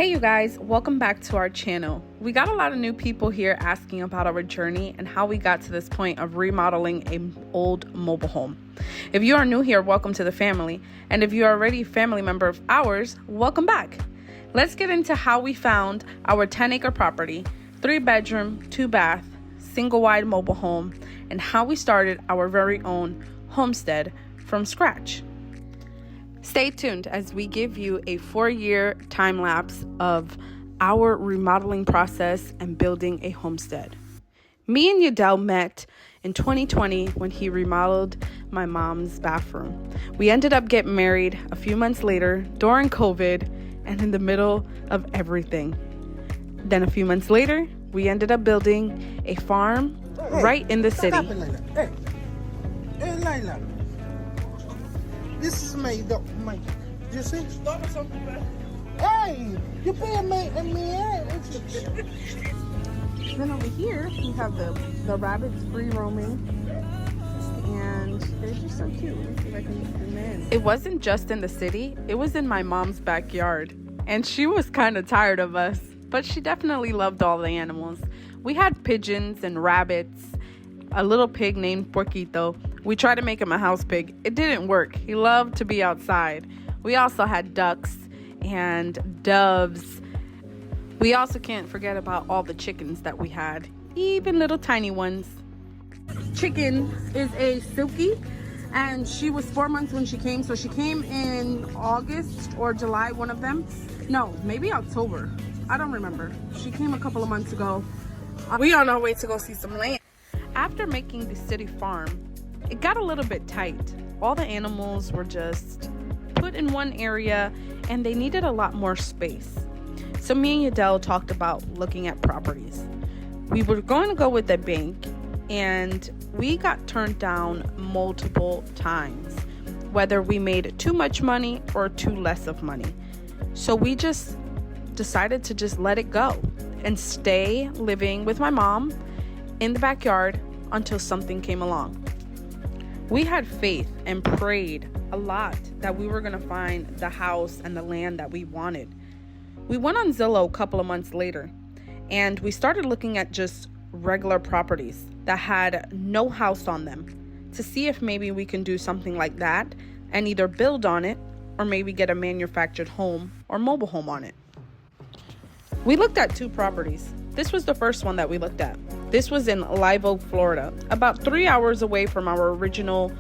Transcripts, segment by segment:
Hey you guys, welcome back to our channel. We got a lot of new people here asking about our journey and how we got to this point of remodeling an old mobile home. If you are new here, welcome to the family. And if you are already a family member of ours, welcome back. Let's get into how we found our 10-acre property, 3-bedroom, 2-bath, single-wide mobile home, and how we started our very own homestead from scratch. Stay tuned as we give you a 4-year time lapse of our remodeling process and building a homestead. Me and Yadel met in 2020 when he remodeled my mom's bathroom. We ended up getting married a few months later during COVID and in the middle of everything. Then a few months later, we ended up building a farm right in the city. Hey, Lila. This is made up, Mike. You see? Stop or something, man. Hey, you being made in me. Then over here, we have the rabbits free roaming. And they're just so cute. Let me see if I can zoom in. It wasn't just in the city. It was in my mom's backyard. And she was kind of tired of us. But she definitely loved all the animals. We had pigeons and rabbits. A little pig named Porquito. We tried to make him a house pig. It didn't work. He loved to be outside. We also had ducks and doves. We also can't forget about all the chickens that we had, even little tiny ones. Chicken is a Silky, and she was 4 months when she came. So she came in August or July, one of them. No, maybe October. I don't remember. She came a couple of months ago. We on our way to go see some land. After making the city farm, it got a little bit tight. All the animals were just put in one area and they needed a lot more space. So me and Yadel talked about looking at properties. We were going to go with the bank and we got turned down multiple times, whether we made too much money or too less of money. So we just decided to just let it go and stay living with my mom in the backyard until something came along. We had faith and prayed a lot that we were going to find the house and the land that we wanted. We went on Zillow a couple of months later and we started looking at just regular properties that had no house on them to see if maybe we can do something like that and either build on it or maybe get a manufactured home or mobile home on it. We looked at 2 properties. This was the first one that we looked at. This was in Live Oak, Florida, about 3 hours away from our original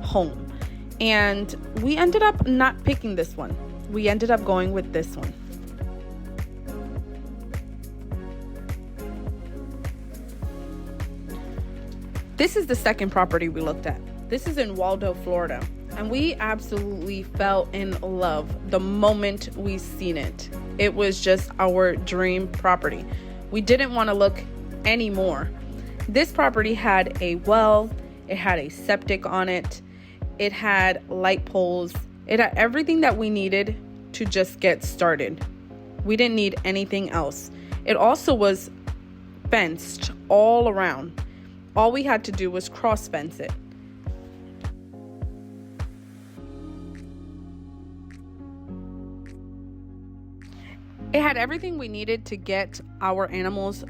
home. And we ended up not picking this one. We ended up going with this one. This is the second property we looked at. This is in Waldo, Florida. And we absolutely fell in love the moment we seen it. It was just our dream property. We didn't want to look anymore. This property had a well, it had a septic on it, it had light poles, it had everything that we needed to just get started. We didn't need anything else. It also was fenced all around. All we had to do was cross fence it. It had everything we needed to get our animals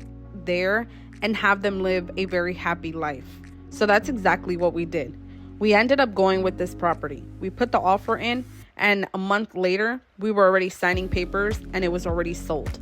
there and have them live a very happy life. So that's exactly what we did. We ended up going with this property. We put the offer in and a month later, we were already signing papers and it was already sold.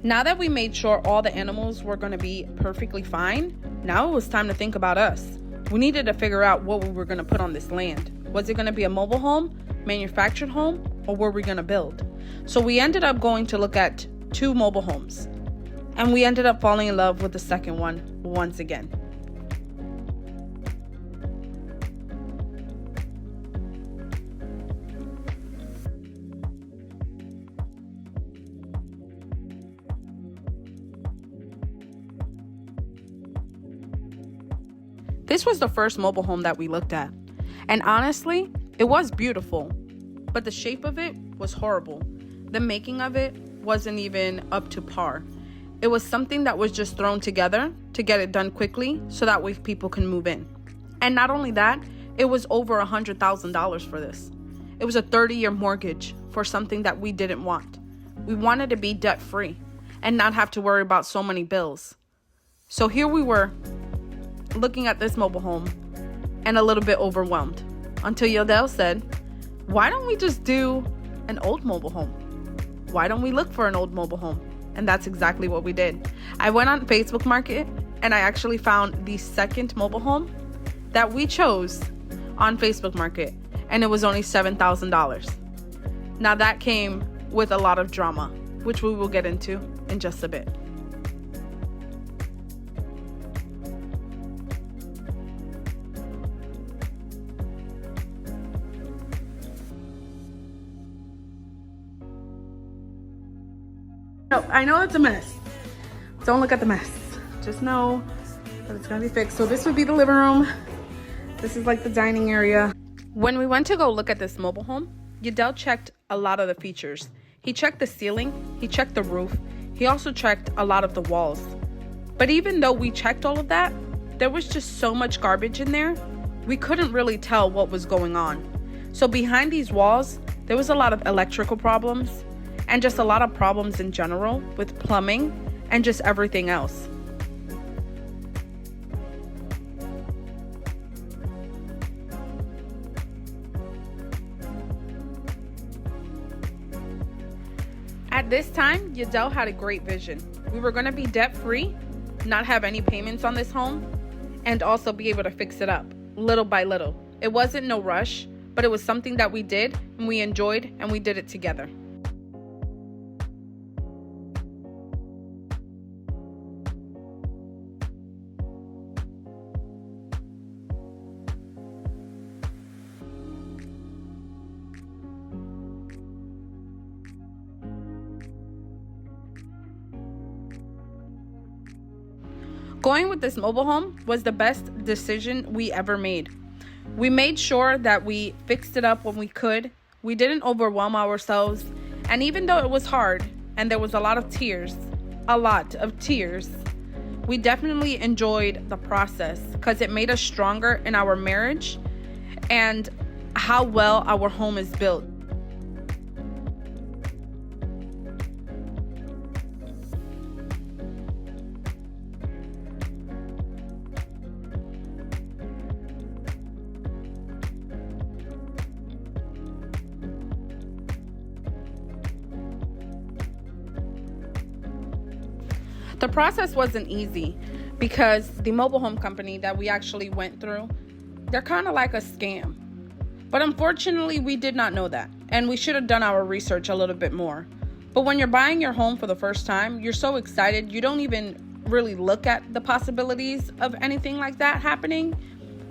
Now that we made sure all the animals were going to be perfectly fine, now it was time to think about us. We needed to figure out what we were going to put on this land. Was it going to be a mobile home, manufactured home, or were we going to build? So we ended up going to look at 2 mobile homes. And we ended up falling in love with the second one once again. This was the first mobile home that we looked at. And honestly, it was beautiful, but the shape of it was horrible. The making of it wasn't even up to par. It was something that was just thrown together to get it done quickly so that way people can move in. And not only that, it was over $100,000 for this. It was a 30-year mortgage for something that we didn't want. We wanted to be debt-free and not have to worry about so many bills. So here we were looking at this mobile home and a little bit overwhelmed until Yadel said, why don't we just do an old mobile home? Why don't we look for an old mobile home? And that's exactly what we did. I went on Facebook Market and I actually found the second mobile home that we chose on Facebook Market, and it was only $7,000. Now that came with a lot of drama, which we will get into in just a bit. No, I know it's a mess. Don't look at the mess. Just know that it's gonna be fixed. So this would be the living room. This is like the dining area. When we went to go look at this mobile home, Yadel checked a lot of the features. He checked the ceiling, he checked the roof, he also checked a lot of the walls. But even though we checked all of that, there was just so much garbage in there, we couldn't really tell what was going on. So behind these walls, there was a lot of electrical problems and just a lot of problems in general with plumbing and just everything else. At this time, Yadel had a great vision. We were going to be debt-free, not have any payments on this home, and also be able to fix it up little by little. It wasn't no rush, but it was something that we did and we enjoyed, and we did it together. Going with this mobile home was the best decision we ever made. We made sure that we fixed it up when we could. We didn't overwhelm ourselves. And even though it was hard and there was a lot of tears, we definitely enjoyed the process because it made us stronger in our marriage and how well our home is built. The process wasn't easy because the mobile home company that we actually went through, they're kind of like a scam. But unfortunately, we did not know that, and we should have done our research a little bit more. But when you're buying your home for the first time, you're so excited, you don't even really look at the possibilities of anything like that happening,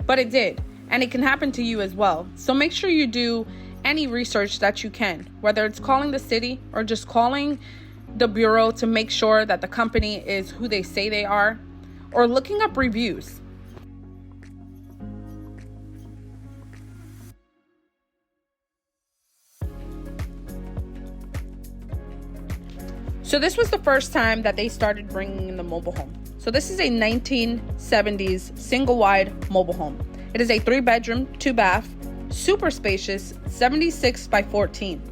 but it did, and it can happen to you as well. So make sure you do any research that you can, whether it's calling the city or just calling the bureau to make sure that the company is who they say they are, or looking up reviews. So this was the first time that they started bringing in the mobile home. So this is a 1970s single wide mobile home. It is a 3-bedroom, 2-bath, super spacious, 76 by 14.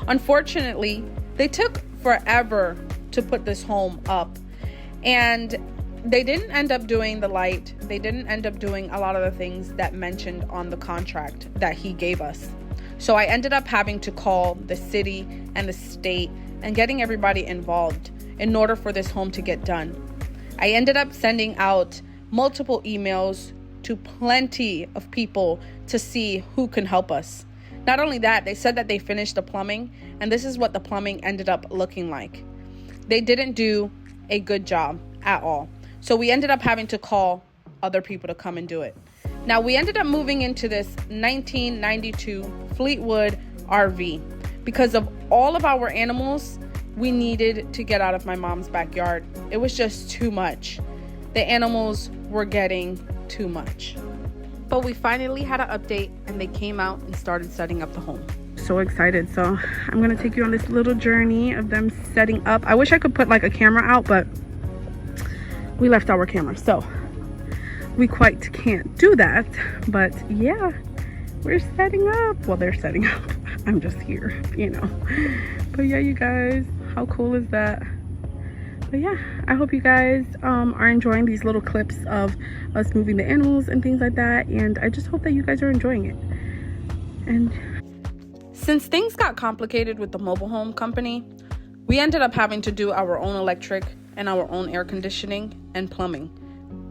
Unfortunately, they took forever to put this home up, and they didn't end up doing the light. They didn't end up doing a lot of the things that mentioned on the contract that he gave us. So I ended up having to call the city and the state and getting everybody involved in order for this home to get done. I ended up sending out multiple emails to plenty of people to see who can help us. Not only that, they said that they finished the plumbing, and this is what the plumbing ended up looking like. They didn't do a good job at all. So we ended up having to call other people to come and do it. Now we ended up moving into this 1992 Fleetwood RV. Because of all of our animals, we needed to get out of my mom's backyard. It was just too much. The animals were getting too much. But we finally had an update, and they came out and started setting up the home. So excited. So I'm gonna take you on this little journey of them setting up. I wish I could put like a camera out, but we left our camera, so we quite can't do that. But yeah, we're setting up. Well, they're setting up. I'm just here, you know. But yeah, you guys, how cool is that? But yeah, I hope you guys are enjoying these little clips of us moving the animals and things like that. And I just hope that you guys are enjoying it. And since things got complicated with the mobile home company, we ended up having to do our own electric and our own air conditioning and plumbing.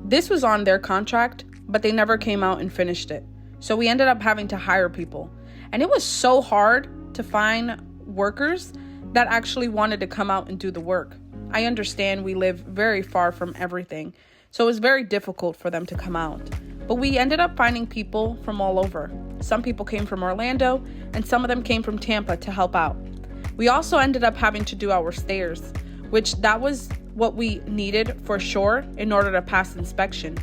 This was on their contract, but they never came out and finished it. So we ended up having to hire people. And it was so hard to find workers that actually wanted to come out and do the work. I understand we live very far from everything, so it was very difficult for them to come out. But we ended up finding people from all over. Some people came from Orlando, and some of them came from Tampa to help out. We also ended up having to do our stairs, which that was what we needed for sure in order to pass inspection.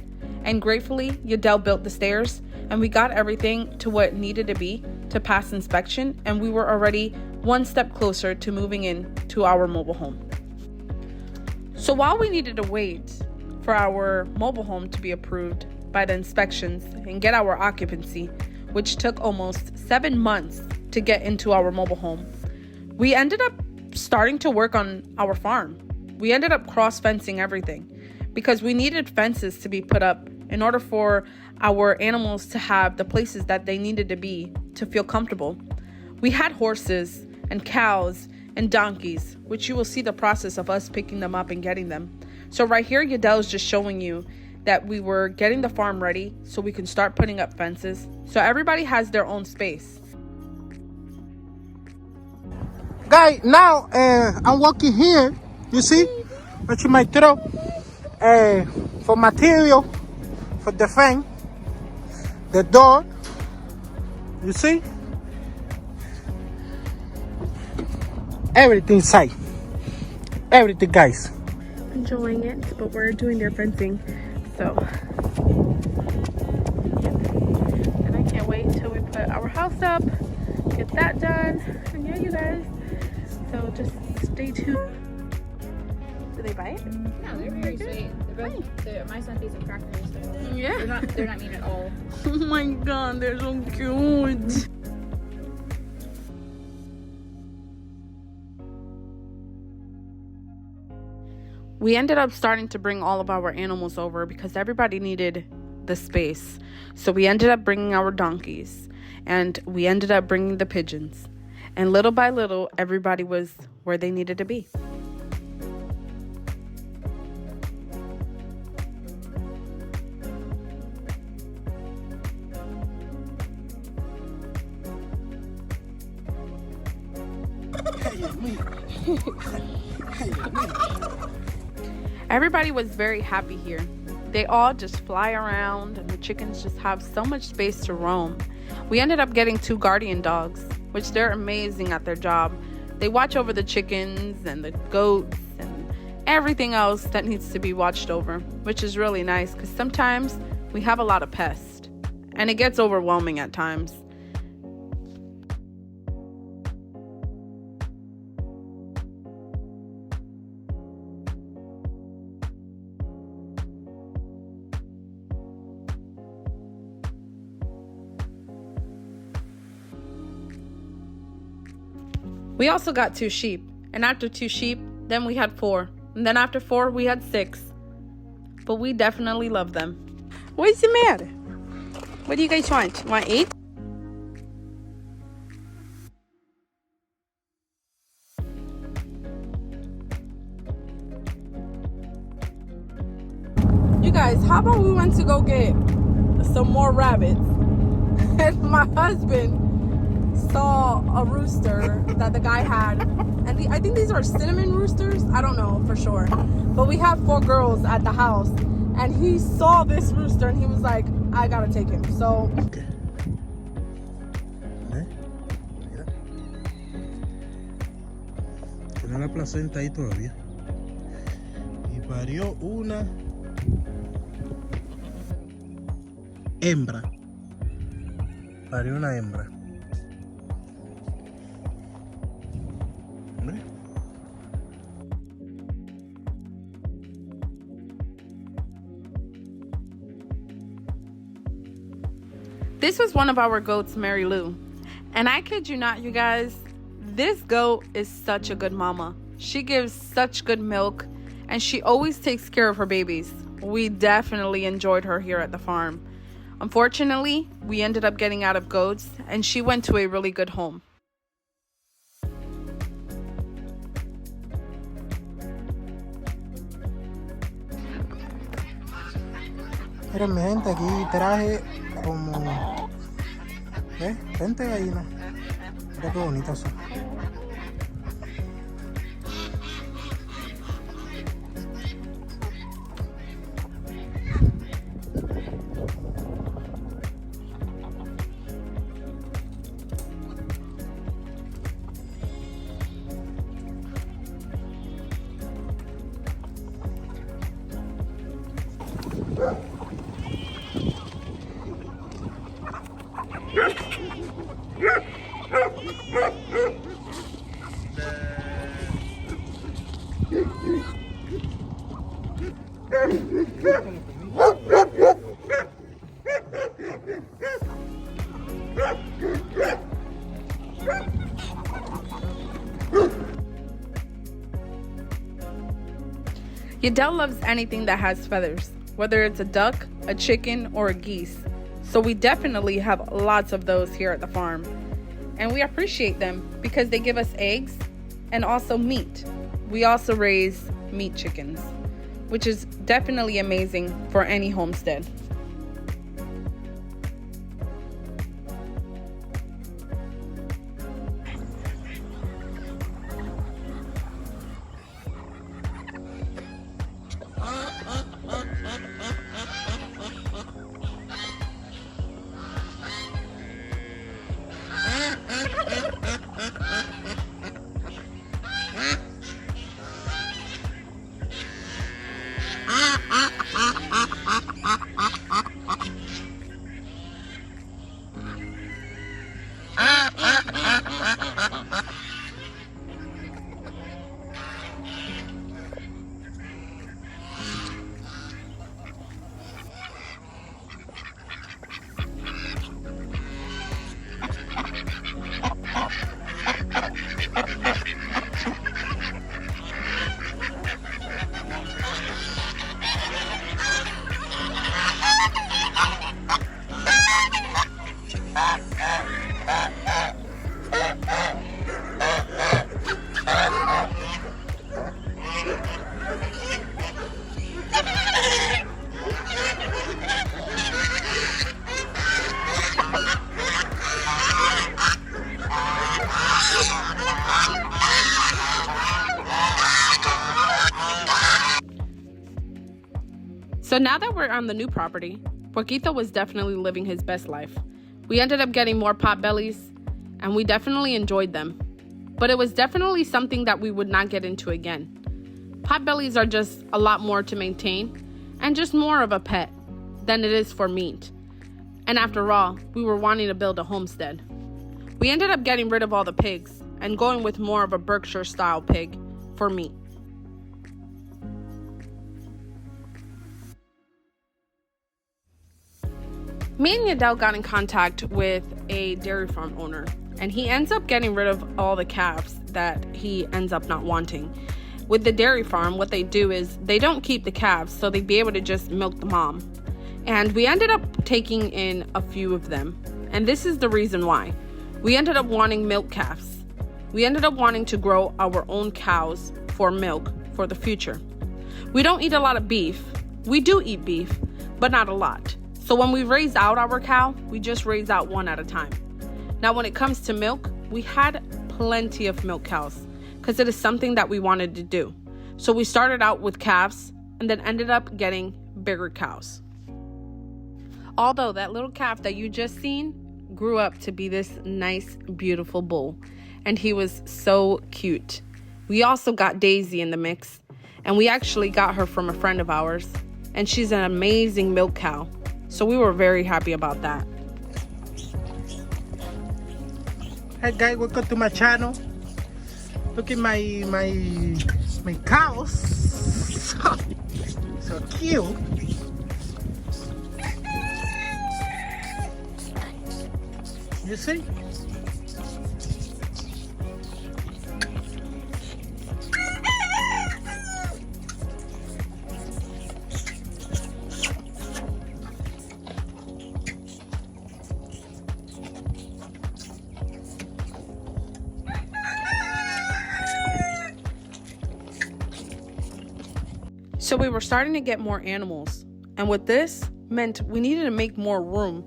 And gratefully, Yadel built the stairs, and we got everything to what it needed to be to pass inspection, and we were already one step closer to moving in to our mobile home. So while we needed to wait for our mobile home to be approved by the inspections and get our occupancy, which took almost 7 months to get into our mobile home, we ended up starting to work on our farm. We ended up cross-fencing everything because we needed fences to be put up in order for our animals to have the places that they needed to be to feel comfortable. We had horses and cows and donkeys, which you will see the process of us picking them up and getting them. So right here, Yadel is just showing you that we were getting the farm ready so we can start putting up fences. So everybody has their own space. Guys, now I'm walking here. You see, what you might throw for material for the thing, the door. You see, everything inside, everything, guys. Enjoying it, but we're doing their fencing, so and I can't wait till we put our house up, get that done, and yeah, you guys, so just stay tuned. Do they bite? No, they're very sweet. They're both, my son feeds them crackers and stuff. Yeah. They're not mean at all. Oh my god, they're so cute. We ended up starting to bring all of our animals over because everybody needed the space. So we ended up bringing our donkeys, and we ended up bringing the pigeons. And little by little, everybody was where they needed to be. Everybody was very happy here. They all just fly around, and the chickens just have so much space to roam. We ended up getting 2 guardian dogs, which they're amazing at their job. They watch over the chickens and the goats and everything else that needs to be watched over, which is really nice because sometimes we have a lot of pests and it gets overwhelming at times. We also got 2 sheep, and after 2 sheep, then we had 4, and then after 4, we had 6. But we definitely love them. What's the matter? What do you guys want? Want to eat? You guys, how about we went to go get some more rabbits, and my husband saw a rooster that the guy had, and I think these are cinnamon roosters. I don't know for sure, but we have 4 girls at the house, and he saw this rooster and he was like, I gotta take him. So Okay. Mira. Tiene la placenta ahí todavía. Y parió una hembra. Parió una hembra. This was one of our goats, Mary Lou. And I kid you not, you guys, this goat is such a good mama. She gives such good milk, and she always takes care of her babies. We definitely enjoyed her here at the farm. Unfortunately, we ended up getting out of goats, and she went to a really good home. Miren mi gente, aquí traje como 20 gallinas. Mira qué bonitas son. Yadel loves anything that has feathers, whether it's a duck, a chicken, or a geese. So we definitely have lots of those here at the farm. And we appreciate them because they give us eggs and also meat. We also raise meat chickens, which is definitely amazing for any homestead. So now that we're on the new property, Porquito was definitely living his best life. We ended up getting more potbellies, and we definitely enjoyed them. But it was definitely something that we would not get into again. Potbellies are just a lot more to maintain, and just more of a pet than it is for meat. And after all, we were wanting to build a homestead. We ended up getting rid of all the pigs, and going with more of a Berkshire-style pig for meat. Me and Yadel got in contact with a dairy farm owner, and he ends up getting rid of all the calves that he ends up not wanting. With the dairy farm, what they do is they don't keep the calves, so they'd be able to just milk the mom. And we ended up taking in a few of them, and this is the reason why. We ended up wanting milk calves. We ended up wanting to grow our own cows for milk for the future. We don't eat a lot of beef. We do eat beef, but not a lot. So when we raise out our cow, we just raise out one at a time. Now, when it comes to milk, we had plenty of milk cows because it is something that we wanted to do. So we started out with calves and then ended up getting bigger cows. Although that little calf that you just seen grew up to be this nice, beautiful bull, and he was so cute. We also got Daisy in the mix, and we actually got her from a friend of ours, and she's an amazing milk cow. So we were very happy about that. Hey guys, welcome to my channel. Look at my cows. So cute. You see? So we were starting to get more animals, and what this meant, we needed to make more room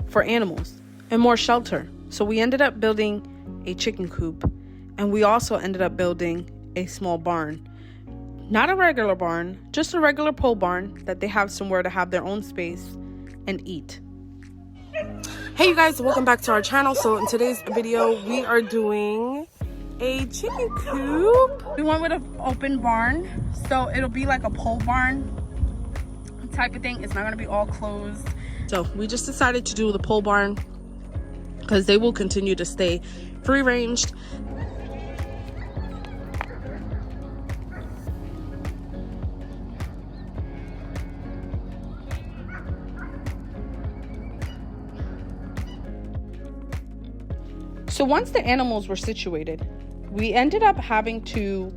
for animals and more shelter. So we ended up building a chicken coop, and we also ended up building a small barn. Not a regular barn, just a regular pole barn that they have somewhere to have their own space and eat. Hey you guys, welcome back to our channel. So in today's video, we are doing a chicken coop. We went with an open barn, so it'll be like a pole barn type of thing. It's not going to be all closed. So we just decided to do the pole barn because they will continue to stay free ranged. So once the animals were situated, we ended up having to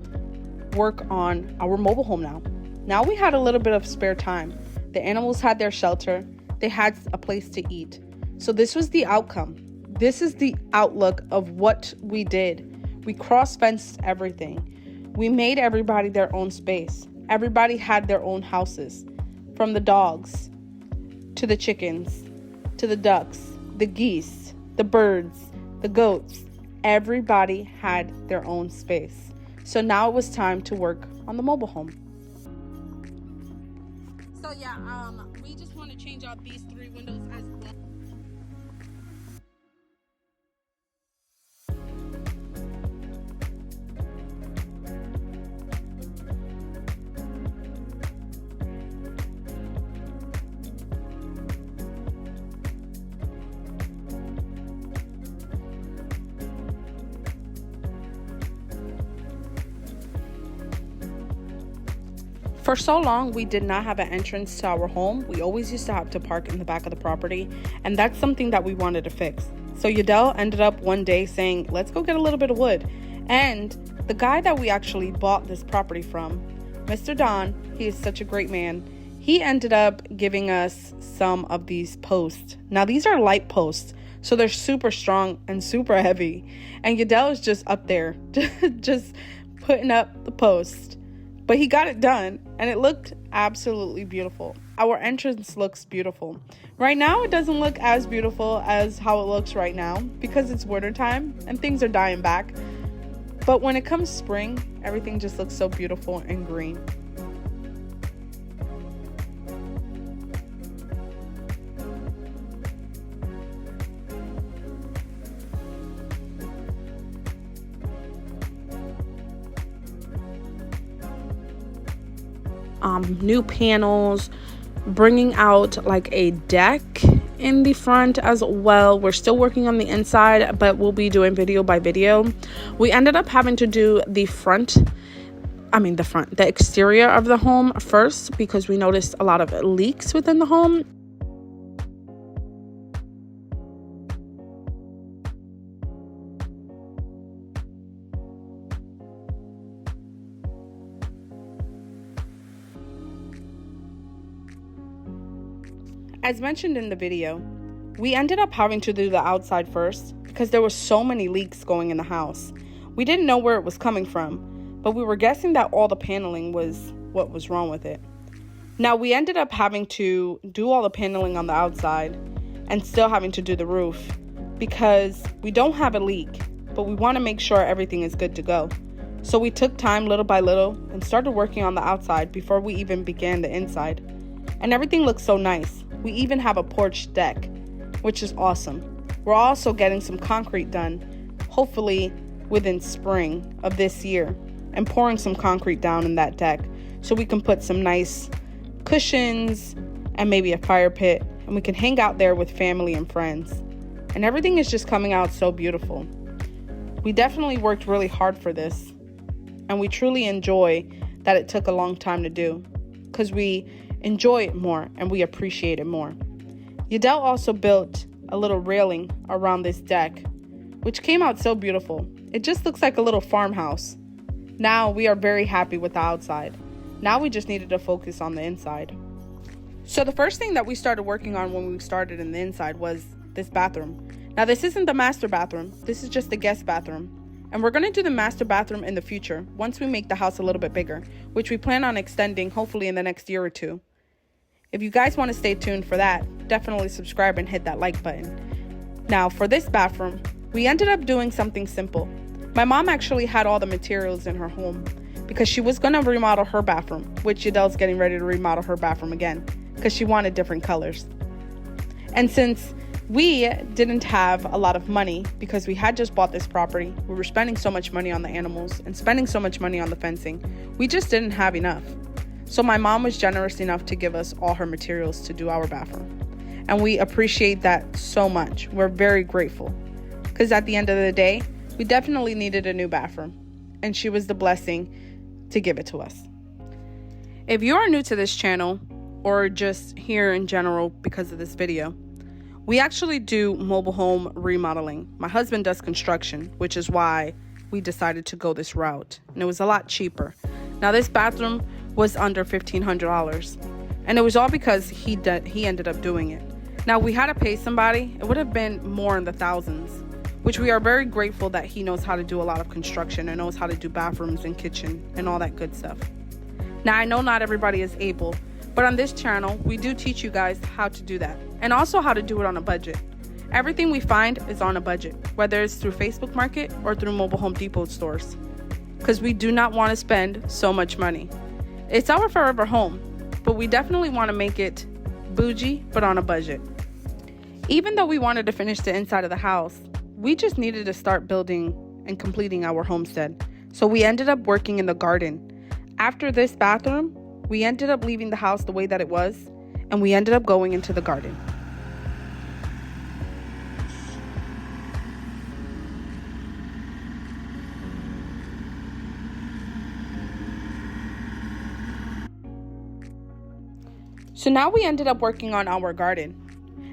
work on our mobile home now. Now we had a little bit of spare time. The animals had their shelter. They had a place to eat. So this was the outcome. This is the outlook of what we did. We cross-fenced everything. We made everybody their own space. Everybody had their own houses. From the dogs, to the chickens, to the ducks, the geese, the birds, the goats. Everybody had their own space. So now it was time to work on the mobile home. So yeah, we just want to change out these 3 windows as well. For so long, we did not have an entrance to our home. We always used to have to park in the back of the property, and that's something that we wanted to fix. So Yadel ended up one day saying, let's go get a little bit of wood. And the guy that we actually bought this property from, Mr. Don, he is such a great man. He ended up giving us some of these posts. Now, these are light posts, so they're super strong and super heavy. And Yadel is just up there, just putting up the post. But he got it done, and it looked absolutely beautiful. Our entrance looks beautiful. Right now, it doesn't look as beautiful as how it looks right now because it's winter time and things are dying back. But when it comes spring, everything just looks so beautiful and green. New panels, bringing out like a deck in the front as well. We're still working on the inside, but we'll be doing video by video. We ended up having to do the exterior of the home first because we noticed a lot of leaks within the home. As mentioned in the video, we ended up having to do the outside first because there were so many leaks going in the house. We didn't know where it was coming from, but we were guessing that all the paneling was what was wrong with it. Now, we ended up having to do all the paneling on the outside and still having to do the roof because we don't have a leak, but we want to make sure everything is good to go. So we took time little by little and started working on the outside before we even began the inside. And everything looks so nice. We even have a porch deck, which is awesome. We're also getting some concrete done, hopefully within spring of this year, and pouring some concrete down in that deck so we can put some nice cushions and maybe a fire pit, and we can hang out there with family and friends. And everything is just coming out so beautiful. We definitely worked really hard for this, and we truly enjoy that it took a long time to do because we enjoy it more and we appreciate it more. Yadel also built a little railing around this deck, which came out so beautiful. It just looks like a little farmhouse. Now we are very happy with the outside. Now we just needed to focus on the inside. So the first thing that we started working on when we started in the inside was this bathroom. Now this isn't the master bathroom. This is just the guest bathroom. And we're going to do the master bathroom in the future once we make the house a little bit bigger, which we plan on extending hopefully in the next year or two. If you guys want to stay tuned for that, definitely subscribe and hit that like button. Now for this bathroom, we ended up doing something simple. My mom actually had all the materials in her home because she was going to remodel her bathroom, which Yadel's getting ready to remodel her bathroom again because she wanted different colors. And since we didn't have a lot of money because we had just bought this property, we were spending so much money on the animals and spending so much money on the fencing, we just didn't have enough. So my mom was generous enough to give us all her materials to do our bathroom. And we appreciate that so much. We're very grateful because at the end of the day, we definitely needed a new bathroom and she was the blessing to give it to us. If you are new to this channel or just here in general because of this video, we actually do mobile home remodeling. My husband does construction, which is why we decided to go this route. And it was a lot cheaper. Now this bathroom was under $1,500. And it was all because he ended up doing it. Now we had to pay somebody. It would have been more in the thousands, which we are very grateful that he knows how to do a lot of construction and knows how to do bathrooms and kitchen and all that good stuff. Now I know not everybody is able, but on this channel, we do teach you guys how to do that and also how to do it on a budget. Everything we find is on a budget, whether it's through Facebook Market or through mobile Home Depot stores, because we do not want to spend so much money. It's our forever home, but we definitely want to make it bougie, but on a budget. Even though we wanted to finish the inside of the house, we just needed to start building and completing our homestead. So we ended up working in the garden. After this bathroom, we ended up leaving the house the way that it was, and we ended up going into the garden. So now we ended up working on our garden.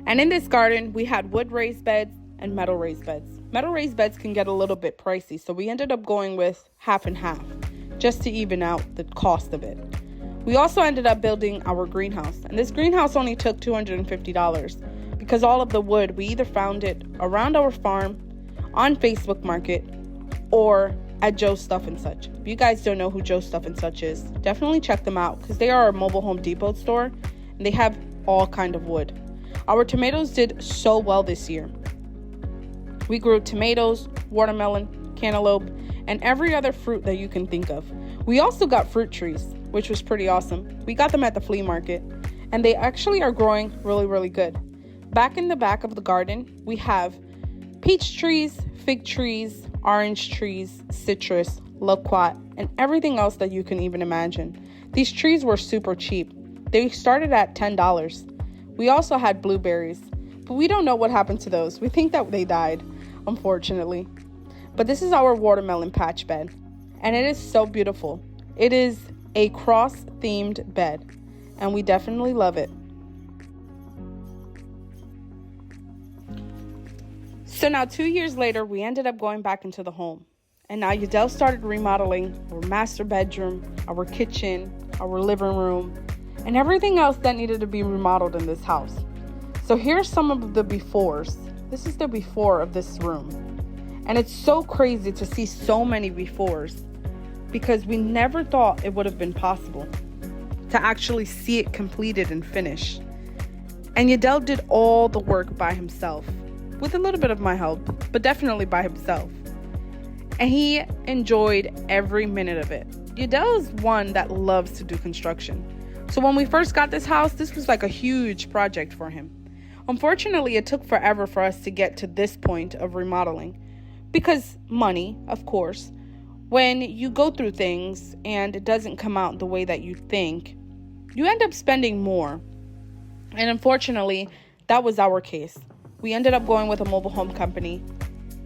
And in this garden, we had wood raised beds and metal raised beds. Metal raised beds can get a little bit pricey, so we ended up going with half and half, just to even out the cost of it. We also ended up building our greenhouse, and this greenhouse only took $250 because all of the wood, we either found it around our farm, on Facebook Market, or at Joe's Stuff and Such. If you guys don't know who Joe's Stuff and Such is, definitely check them out because they are a mobile Home Depot store and they have all kind of wood. Our tomatoes did so well this year. We grew tomatoes, watermelon, cantaloupe, and every other fruit that you can think of. We also got fruit trees, which was pretty awesome. We got them at the flea market, and they actually are growing really, really good. Back in the back of the garden, we have peach trees, fig trees, orange trees, citrus, loquat, and everything else that you can even imagine. These trees were super cheap. They started at $10. We also had blueberries, but we don't know what happened to those. We think that they died, unfortunately. But this is our watermelon patch bed, and it is so beautiful. It is a cross-themed bed, and we definitely love it. So now 2 years later, we ended up going back into the home. And now Yadel started remodeling our master bedroom, our kitchen, our living room, and everything else that needed to be remodeled in this house. So here's some of the befores. This is the before of this room. And it's so crazy to see so many befores because we never thought it would have been possible to actually see it completed and finished. And Yadel did all the work by himself, with a little bit of my help, but definitely by himself. And he enjoyed every minute of it. Yadel is one that loves to do construction. So when we first got this house, this was like a huge project for him. Unfortunately, it took forever for us to get to this point of remodeling. Because money, of course, when you go through things and it doesn't come out the way that you think, you end up spending more. And unfortunately, that was our case. We ended up going with a mobile home company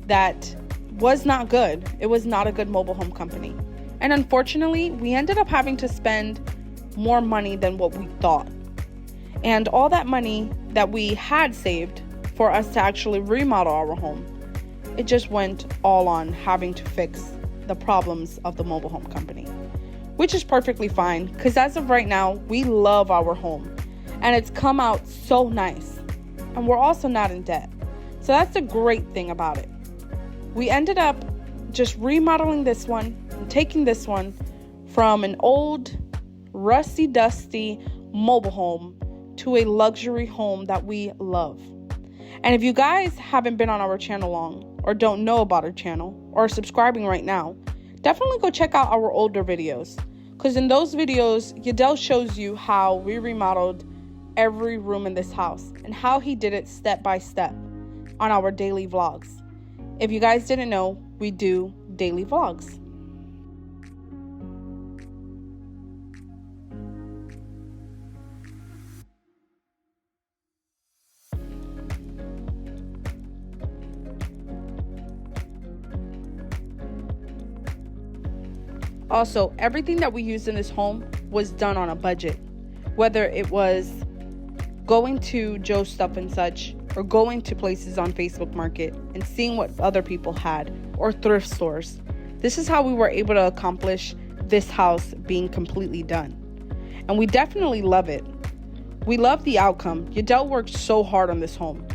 that was not good. It was not a good mobile home company. And unfortunately, we ended up having to spend more money than what we thought. And all that money that we had saved for us to actually remodel our home. It just went all on having to fix the problems of the mobile home company, which is perfectly fine because as of right now, we love our home and it's come out so nice. And we're also not in debt. So that's the great thing about it. We ended up just remodeling this one and taking this one from an old, rusty, dusty mobile home to a luxury home that we love. And if you guys haven't been on our channel long or don't know about our channel or are subscribing right now, definitely go check out our older videos. Because in those videos, Yadel shows you how we remodeled every room in this house and how he did it step by step on our daily vlogs. If you guys didn't know, we do daily vlogs. Also, everything that we used in this home was done on a budget. Whether it was going to Joe's Stuff and Such, or going to places on Facebook Market and seeing what other people had, or thrift stores. This is how we were able to accomplish this house being completely done. And we definitely love it. We love the outcome. Yadel worked so hard on this home.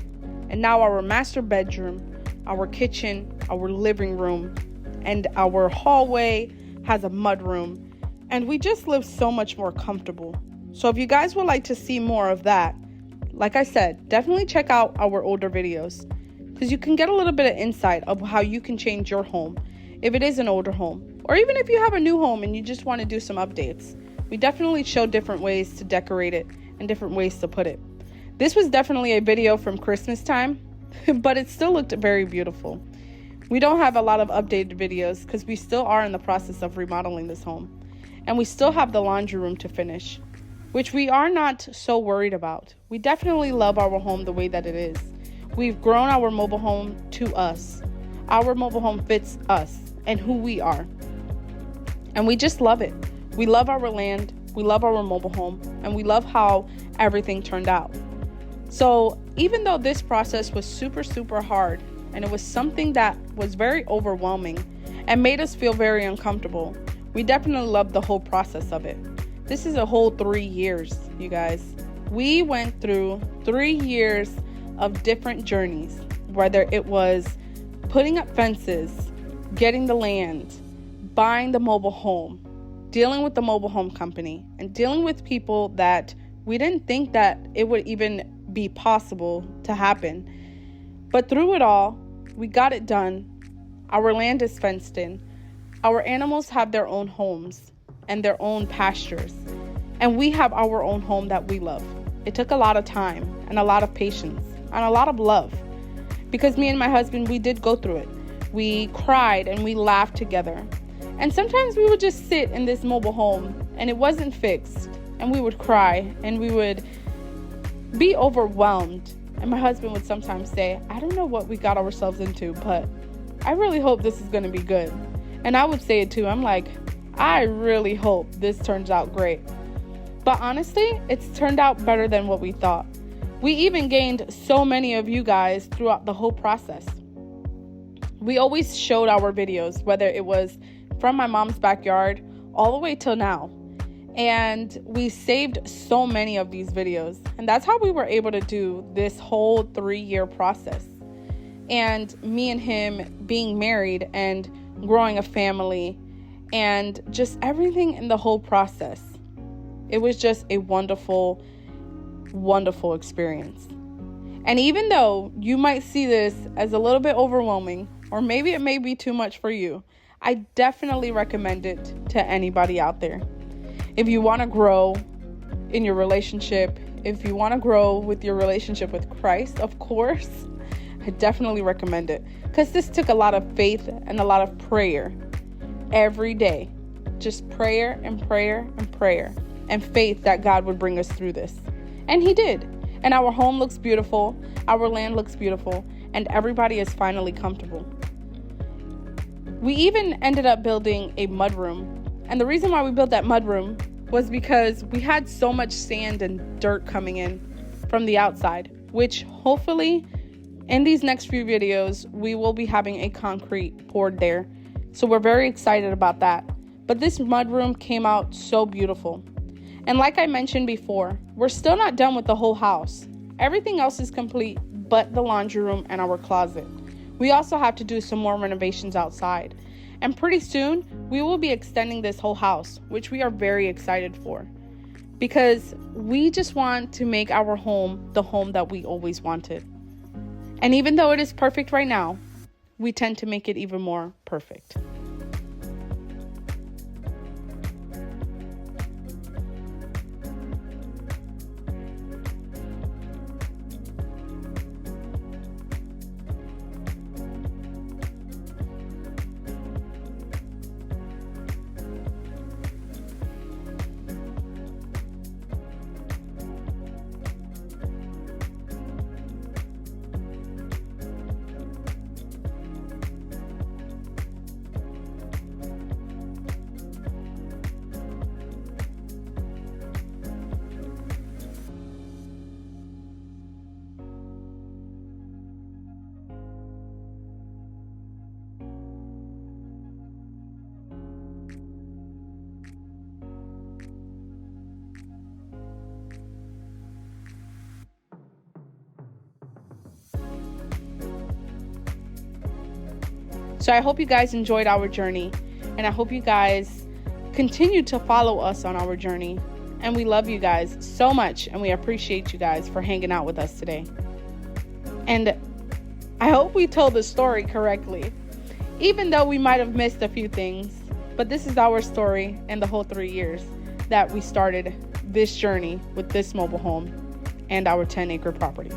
And now our master bedroom, our kitchen, our living room, and our hallway has a mud room. And we just live so much more comfortable. So if you guys would like to see more of that, like I said, definitely check out our older videos because you can get a little bit of insight of how you can change your home if it is an older home, or even if you have a new home and you just want to do some updates. We definitely show different ways to decorate it and different ways to put it. This was definitely a video from Christmas time, but it still looked very beautiful. We don't have a lot of updated videos because we still are in the process of remodeling this home, and we still have the laundry room to finish, which we are not so worried about. We definitely love our home the way that it is. We've grown our mobile home to us. Our mobile home fits us and who we are. And we just love it. We love our land, we love our mobile home, and we love how everything turned out. So even though this process was super, super hard, and it was something that was very overwhelming and made us feel very uncomfortable, we definitely loved the whole process of it. This is a whole 3 years, you guys. We went through 3 years of different journeys, whether it was putting up fences, getting the land, buying the mobile home, dealing with the mobile home company, and dealing with people that we didn't think that it would even be possible to happen. But through it all, we got it done. Our land is fenced in. Our animals have their own homes and their own pastures, and we have our own home that we love. It took a lot of time and a lot of patience and a lot of love, because me and my husband, we did go through it. We cried and we laughed together, and sometimes we would just sit in this mobile home and it wasn't fixed, and we would cry and we would be overwhelmed, and my husband would sometimes say, I don't know what we got ourselves into, but I really hope this is going to be good. And I would say it too. I'm like, I really hope this turns out great. But honestly, it's turned out better than what we thought. We even gained so many of you guys throughout the whole process. We always showed our videos, whether it was from my mom's backyard all the way till now. And we saved so many of these videos. And that's how we were able to do this whole 3-year process. And me and him being married and growing a family, and just everything in the whole process. It was just a wonderful, wonderful experience. And even though you might see this as a little bit overwhelming, or maybe it may be too much for you, I definitely recommend it to anybody out there. If you want to grow in your relationship, if you want to grow with your relationship with Christ, of course, I definitely recommend it. Because this took a lot of faith and a lot of prayer every day. Just prayer and prayer and prayer. And faith that God would bring us through this. And he did. And our home looks beautiful. Our land looks beautiful. And everybody is finally comfortable. We even ended up building a mudroom. And the reason why we built that mudroom was because we had so much sand and dirt coming in from the outside, which hopefully In these next few videos, we will be having a concrete poured there. So we're very excited about that. But this mudroom came out so beautiful. And like I mentioned before, we're still not done with the whole house. Everything else is complete but the laundry room and our closet. We also have to do some more renovations outside. And pretty soon, we will be extending this whole house, which we are very excited for. Because we just want to make our home the home that we always wanted. And even though it is perfect right now, we tend to make it even more perfect. So I hope you guys enjoyed our journey, and I hope you guys continue to follow us on our journey. And we love you guys so much, and we appreciate you guys for hanging out with us today. And I hope we told the story correctly, even though we might have missed a few things. But this is our story and the whole 3 years that we started this journey with this mobile home and our 10-acre property.